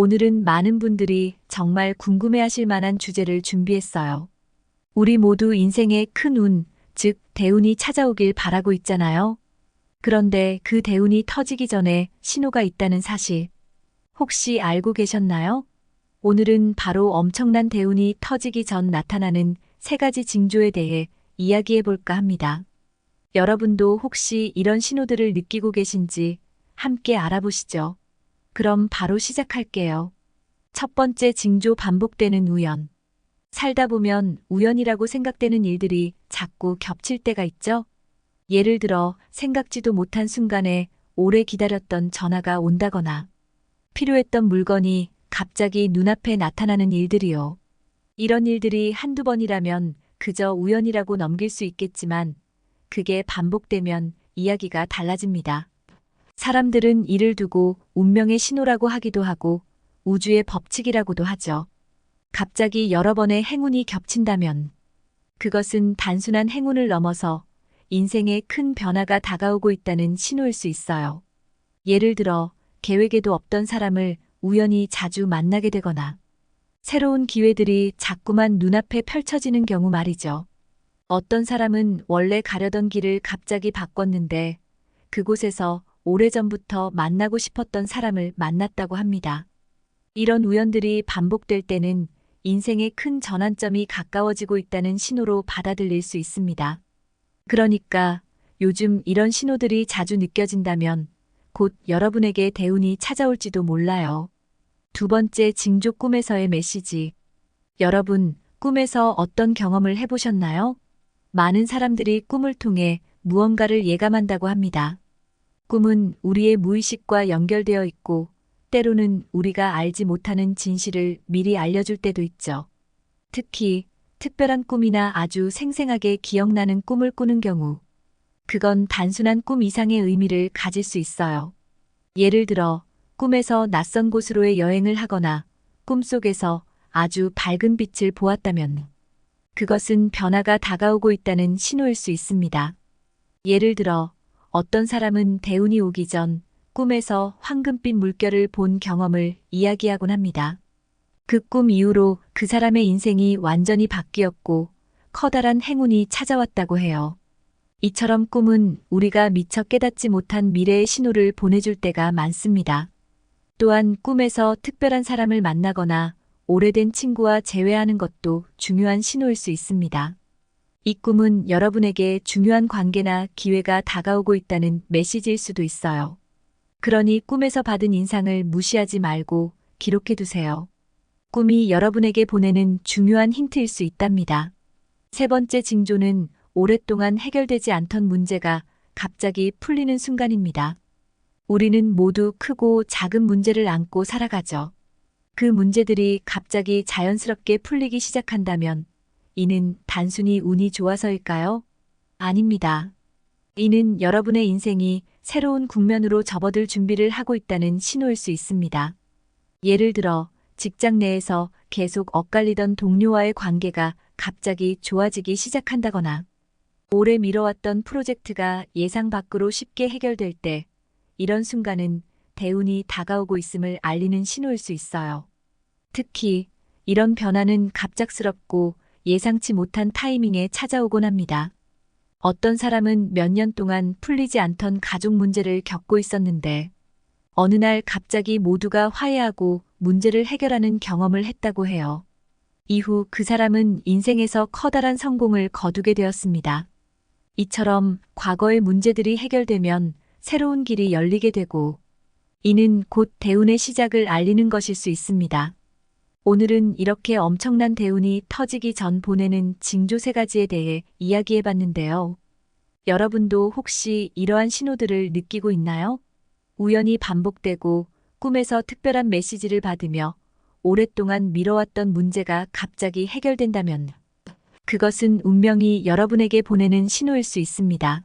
오늘은 많은 분들이 정말 궁금해하실 만한 주제를 준비했어요. 우리 모두 인생에 큰 운, 즉 대운이 찾아오길 바라고 있잖아요. 그런데 그 대운이 터지기 전에 신호가 있다는 사실 혹시 알고 계셨나요? 오늘은 바로 엄청난 대운이 터지기 전 나타나는 세 가지 징조에 대해 이야기해 볼까 합니다. 여러분도 혹시 이런 신호들을 느끼고 계신지 함께 알아보시죠. 그럼 바로 시작할게요. 첫 번째 징조, 반복되는 우연. 살다 보면 우연이라고 생각되는 일들이 자꾸 겹칠 때가 있죠? 예를 들어 생각지도 못한 순간에 오래 기다렸던 전화가 온다거나 필요했던 물건이 갑자기 눈앞에 나타나는 일들이요. 이런 일들이 한두 번이라면 그저 우연이라고 넘길 수 있겠지만 그게 반복되면 이야기가 달라집니다. 사람들은 이를 두고 운명의 신호라고 하기도 하고 우주의 법칙이라고도 하죠. 갑자기 여러 번의 행운이 겹친다면 그것은 단순한 행운을 넘어서 인생에 큰 변화가 다가오고 있다는 신호일 수 있어요. 예를 들어 계획에도 없던 사람을 우연히 자주 만나게 되거나 새로운 기회들이 자꾸만 눈앞에 펼쳐지는 경우 말이죠. 어떤 사람은 원래 가려던 길을 갑자기 바꿨는데 그곳에서 오래전부터 만나고 싶었던 사람을 만났다고 합니다. 이런 우연들이 반복될 때는 인생의 큰 전환점이 가까워지고 있다는 신호로 받아들일 수 있습니다. 그러니까 요즘 이런 신호들이 자주 느껴진다면 곧 여러분에게 대운이 찾아올지도 몰라요. 두 번째 징조, 꿈에서의 메시지. 여러분, 꿈에서 어떤 경험을 해보셨나요? 많은 사람들이 꿈을 통해 무언가를 예감한다고 합니다. 꿈은 우리의 무의식과 연결되어 있고 때로는 우리가 알지 못하는 진실을 미리 알려줄 때도 있죠. 특히 특별한 꿈이나 아주 생생하게 기억나는 꿈을 꾸는 경우 그건 단순한 꿈 이상의 의미를 가질 수 있어요. 예를 들어 꿈에서 낯선 곳으로의 여행을 하거나 꿈속에서 아주 밝은 빛을 보았다면 그것은 변화가 다가오고 있다는 신호일 수 있습니다. 예를 들어 어떤 사람은 대운이 오기 전 꿈에서 황금빛 물결을 본 경험을 이야기하곤 합니다. 그 꿈 이후로 그 사람의 인생이 완전히 바뀌었고 커다란 행운이 찾아왔다고 해요. 이처럼 꿈은 우리가 미처 깨닫지 못한 미래의 신호를 보내줄 때가 많습니다. 또한 꿈에서 특별한 사람을 만나거나 오래된 친구와 재회하는 것도 중요한 신호일 수 있습니다. 이 꿈은 여러분에게 중요한 관계나 기회가 다가오고 있다는 메시지일 수도 있어요. 그러니 꿈에서 받은 인상을 무시하지 말고 기록해 두세요. 꿈이 여러분에게 보내는 중요한 힌트일 수 있답니다. 세 번째 징조는 오랫동안 해결되지 않던 문제가 갑자기 풀리는 순간입니다. 우리는 모두 크고 작은 문제를 안고 살아가죠. 그 문제들이 갑자기 자연스럽게 풀리기 시작한다면 이는 단순히 운이 좋아서일까요? 아닙니다. 이는 여러분의 인생이 새로운 국면으로 접어들 준비를 하고 있다는 신호일 수 있습니다. 예를 들어 직장 내에서 계속 엇갈리던 동료와의 관계가 갑자기 좋아지기 시작한다거나 오래 미뤄왔던 프로젝트가 예상 밖으로 쉽게 해결될 때 이런 순간은 대운이 다가오고 있음을 알리는 신호일 수 있어요. 특히 이런 변화는 갑작스럽고 예상치 못한 타이밍에 찾아오곤 합니다. 어떤 사람은 몇 년 동안 풀리지 않던 가족 문제를 겪고 있었는데 어느 날 갑자기 모두가 화해하고 문제를 해결하는 경험을 했다고 해요. 이후 그 사람은 인생에서 커다란 성공을 거두게 되었습니다. 이처럼 과거의 문제들이 해결되면 새로운 길이 열리게 되고 이는 곧 대운의 시작을 알리는 것일 수 있습니다. 오늘은 이렇게 엄청난 대운이 터지기 전 보내는 징조 세 가지에 대해 이야기해 봤는데요. 여러분도 혹시 이러한 신호들을 느끼고 있나요? 우연히 반복되고 꿈에서 특별한 메시지를 받으며 오랫동안 미뤄왔던 문제가 갑자기 해결된다면 그것은 운명이 여러분에게 보내는 신호일 수 있습니다.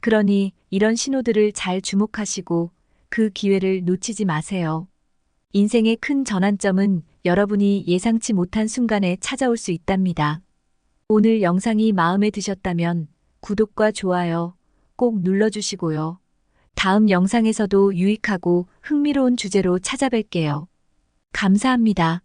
그러니 이런 신호들을 잘 주목하시고 그 기회를 놓치지 마세요. 인생의 큰 전환점은 여러분이 예상치 못한 순간에 찾아올 수 있답니다. 오늘 영상이 마음에 드셨다면 구독과 좋아요 꼭 눌러주시고요. 다음 영상에서도 유익하고 흥미로운 주제로 찾아뵐게요. 감사합니다.